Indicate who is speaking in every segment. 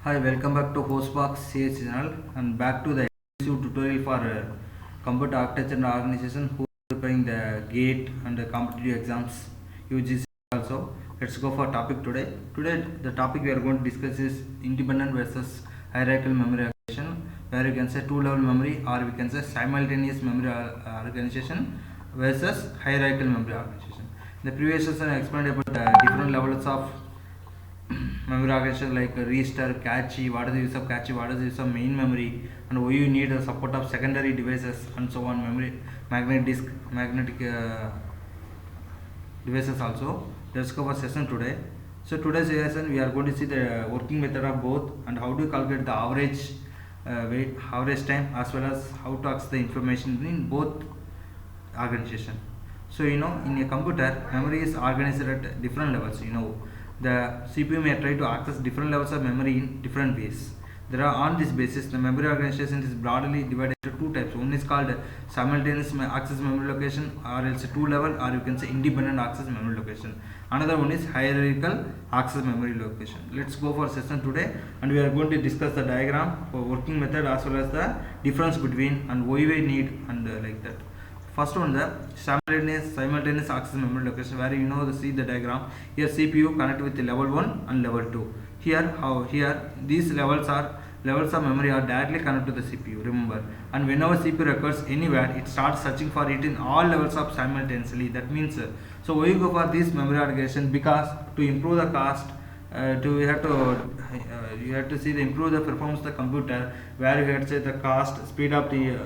Speaker 1: Hi, welcome back to hostboxcse channel and back to the tutorial for computer architecture and organization who are preparing the GATE and the competitive exams UGC also. Let's go for topic today. Today the topic we are going to discuss is independent versus hierarchical memory organization, where you can say two-level memory or we can say simultaneous memory organization versus hierarchical memory organization. In the previous session I explained about different levels of memory organization like register, cache, what is the use of cache, what is the use of main memory, and why you need the support of secondary devices and so on, memory, magnetic disk, magnetic devices also. Let's go for session today. So today's session we are going to see the working method of both and how to calculate the average weight, average time, as well as how to access the information in both organization. So in a computer, memory is organized at different levels. The CPU may try to access different levels of memory in different ways. On this basis, the memory organization is broadly divided into two types. One is called simultaneous access memory location, or else two-level, or you can say independent access memory location. Another one is hierarchical access memory location. Let's go for session today, and we are going to discuss the diagram for working method as well as the difference between and why we need and like that. First one, the simultaneous access memory location, where see the diagram. Here CPU connect with the level 1 and level 2. Here these levels of memory are directly connected to the CPU, remember, and whenever CPU requires any word, it starts searching for it in all levels of simultaneously. That means so why you go for this memory organization? Because to improve the cost, you have to see the improve the performance of the computer, where you have to say the cost, speed of the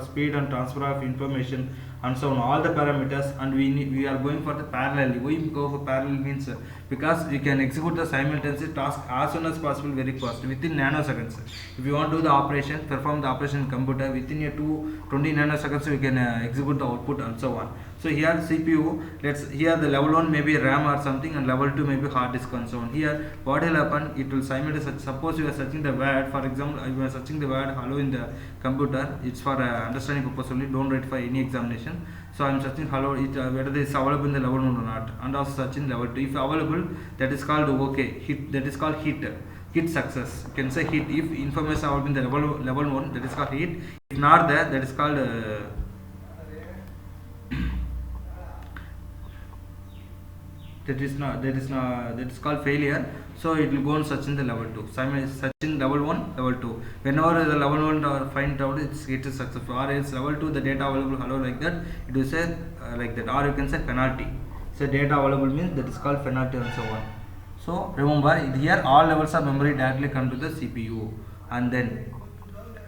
Speaker 1: speed and transfer of information, and so on, all the parameters. And we are going for the parallel. We go for parallel means because we can execute the simultaneous task as soon as possible, very fast, within nanoseconds. If you want to do the operation, perform the operation in computer within 20 nanoseconds, we can execute the output and so on. So here CPU, here the level 1 may be RAM or something, and level 2 may be hard disk and so on. Here what will happen, it will simultaneously, suppose you are searching the word, for example, you are searching the word hello in the computer, it's for understanding purpose only, don't write for any examination. So I am searching hello, whether it is available in the level 1 or not, and also searching level 2. If available, that is called okay, hit, that is called hit success. You can say hit if information available in the level 1, that is called hit. If not there, that is called that is called failure. So it will go and search in the level 2. Search in level 1, level 2. Whenever the level 1 find out, it is successful. Or else level 2, the data available hello like that, it will say like that. Or you can say penalty. So data available means that is called penalty and so on. So remember, here all levels of memory directly come to the CPU. And then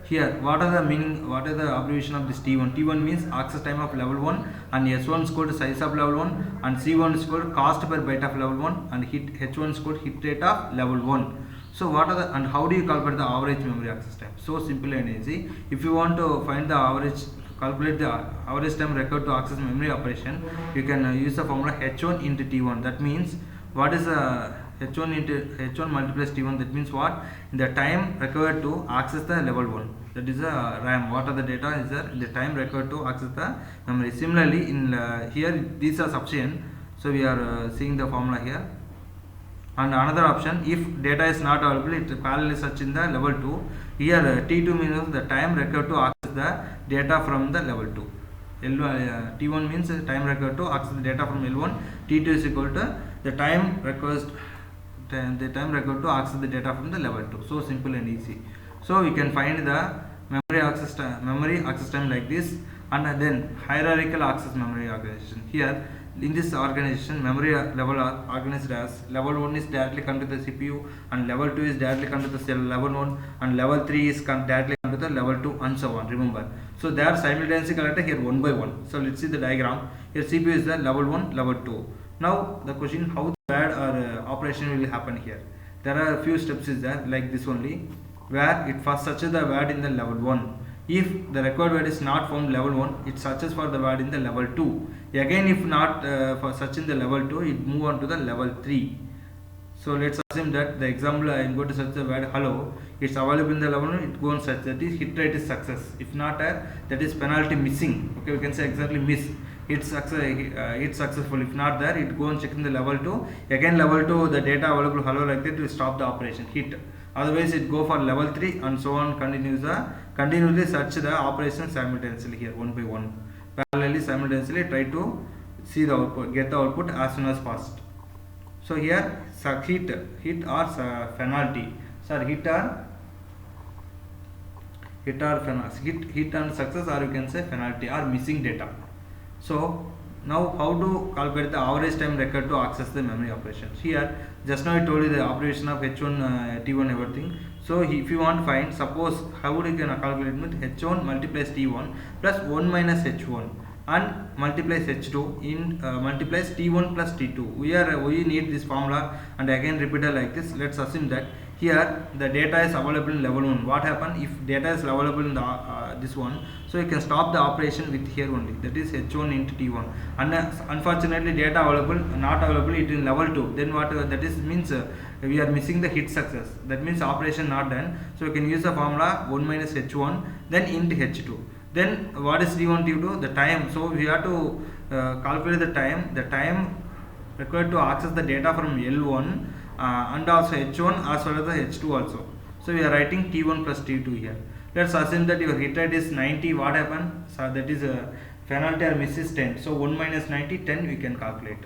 Speaker 1: here, what are the abbreviation of this T1? T1 means access time of level 1, and S1 is called size of level 1, and C1 is called cost per byte of level 1, and H1 is called hit rate of level 1. So and how do you calculate the average memory access time? So simple and easy. If you want to find the average, calculate the average time required to access memory operation, you can use the formula H1 into T1. That means, what is H1 into H1 multiplies T1, that means what? The time required to access the level 1, that is a RAM. What are the data is there? The time required to access the memory. Similarly, in here these are sufficient, so we are seeing the formula here. And another option, if data is not available, it parallelly search in the level 2. Here T2 means the time required to access the data from the level 2. T1 means time required to access the data from L1. T2 is equal to the time required to access the data from the level 2. So simple and easy. So we can find the memory access time like this. And then hierarchical access memory organization. Here in this organization, memory level are organized as level 1 is directly come to the CPU, and level 2 is directly come to the cell level 1, and level 3 is directly come to the level 2, and so on, remember. So they are simultaneously connected here one by one. So let's see the diagram. Here CPU is the level 1, level 2. Now the question, how the word or operation will happen here? There are a few steps is there, like this only, where it first searches the word in the level 1. If the required word is not found level 1, it searches for the word in the level 2. Again, if not for searching the level 2, it move on to the level 3. So let's assume that the example, I am going to search the word hello, it's available in the level 1, it goes and search, that is hit rate is success. If not, that is penalty missing. Okay, we can say exactly miss. it's successful. If not there, it go and check in the level 2. Again level 2, the data available hello like that, will stop the operation, hit. Otherwise it go for level 3 and so on, continuously search the operation simultaneously here, one by one, parallelly simultaneously try to see the output, get the output as soon as possible. So here hit or penalty, hit and success, or you can say penalty or missing data. So now how to calculate the average time required to access the memory operations? Here just now I told you the operation of h1 t1 everything. So if you want to find, suppose how would you can calculate with h1 multiplies t1 plus 1 minus h1 and multiplies h2 in multiplies t1 plus t2. We need this formula and again repeated like this. Let's assume that here the data is available in level 1. What happen if data is available in the this one? So you can stop the operation with here only, that is h1 into t1. And unfortunately data available, not available, it in level 2. Then what that is means we are missing the hit success. That means operation not done. So you can use the formula 1 minus h1 then into h2. Then what is t1 t2? The time. So we have to calculate the time required to access the data from L1 and also h1 as well as the h2 also. So we are writing t1 plus t2 here. Let's assume that your hit rate is 90. What happened? So that is penalty or miss is 10. So 1 minus 90, 10 we can calculate.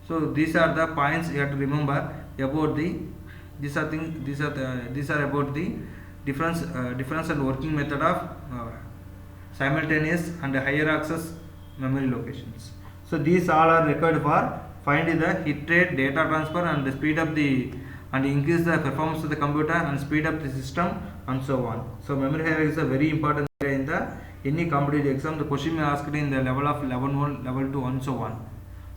Speaker 1: So these are the points you have to remember about the these are about the difference and working method of simultaneous and higher access memory locations. So these all are required for find the hit rate, data transfer, and speed up the and increase the performance of the computer and speed up the system and so on. So memory hierarchy is a very important area in the any competitive exam. The question may asked in the level of level 1, level 2 and so on.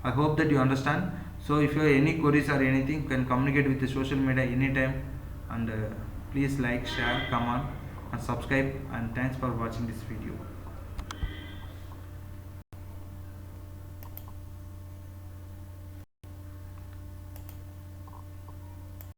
Speaker 1: I hope that you understand. So if you have any queries or anything, you can communicate with the social media anytime, and please like, share, comment and subscribe, and thanks for watching this video.